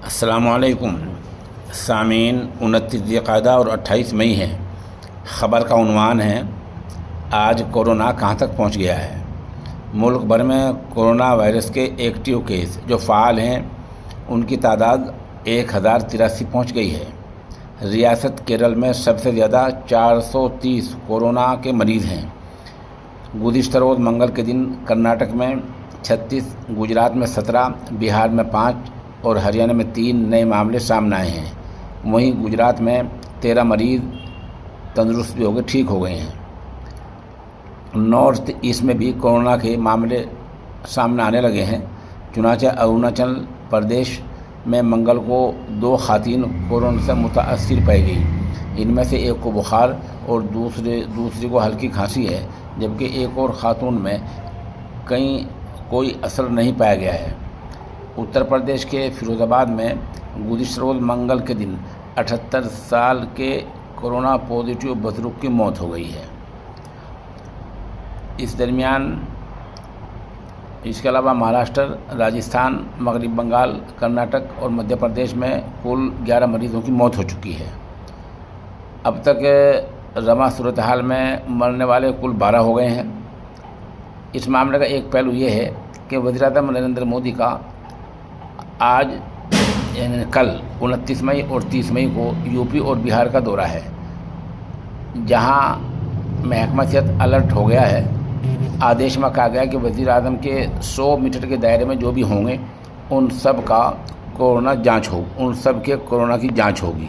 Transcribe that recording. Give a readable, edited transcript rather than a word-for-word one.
السلام علیکم سامعین، 29 ذوالقعدہ اور 28 مئی ہے۔ خبر کا عنوان ہے آج کورونا کہاں تک پہنچ گیا ہے۔ ملک بھر میں کورونا وائرس کے ایکٹیو کیس جو فعال ہیں ان کی تعداد 1083 پہنچ گئی ہے۔ ریاست کیرل میں سب سے زیادہ 430 کورونا کے مریض ہیں۔ گزشتہ روز منگل کے دن کرناٹک میں 36، گجرات میں 17، بہار میں 5 اور ہریانہ میں 3 نئے معاملے سامنے آئے ہیں۔ وہیں گجرات میں 13 مریض تندرست بھی ہو گئے، ٹھیک ہو گئے ہیں۔ نارتھ ایسٹ میں بھی کورونا کے معاملے سامنے آنے لگے ہیں۔ چنانچہ اروناچل پردیش میں منگل کو 2 خواتین کورونا سے متاثر پائی گئی۔ ان میں سے ایک کو بخار اور دوسری کو ہلکی کھانسی ہے، جبکہ ایک اور خاتون میں کوئی اثر نہیں پایا گیا ہے۔ اتر پردیش کے فیروز آباد میں گزشتہ روز منگل کے دن 78 سال کے کورونا پازیٹیو بزرگ کی موت ہو گئی ہے۔ اس درمیان اس کے علاوہ مہاراشٹر، راجستھان، مغربی بنگال، کرناٹک اور مدھیہ پردیش میں کل 11 مریضوں کی موت ہو چکی ہے۔ اب تک رواں صورتحال میں مرنے والے کل 12 ہو گئے ہیں۔ اس معاملے کا ایک پہلو یہ ہے کہ وزیر اعظم نریندر مودی کا آج یعنی کل 29 مئی اور 30 مئی کو یوپی اور بہار کا دورہ ہے، جہاں محکمہ صحت الرٹ ہو گیا ہے۔ آدیش میں کہا گیا کہ وزیر اعظم کے 100 میٹر کے دائرے میں جو بھی ہوں گے ان سب کے کورونا کی جانچ ہوگی۔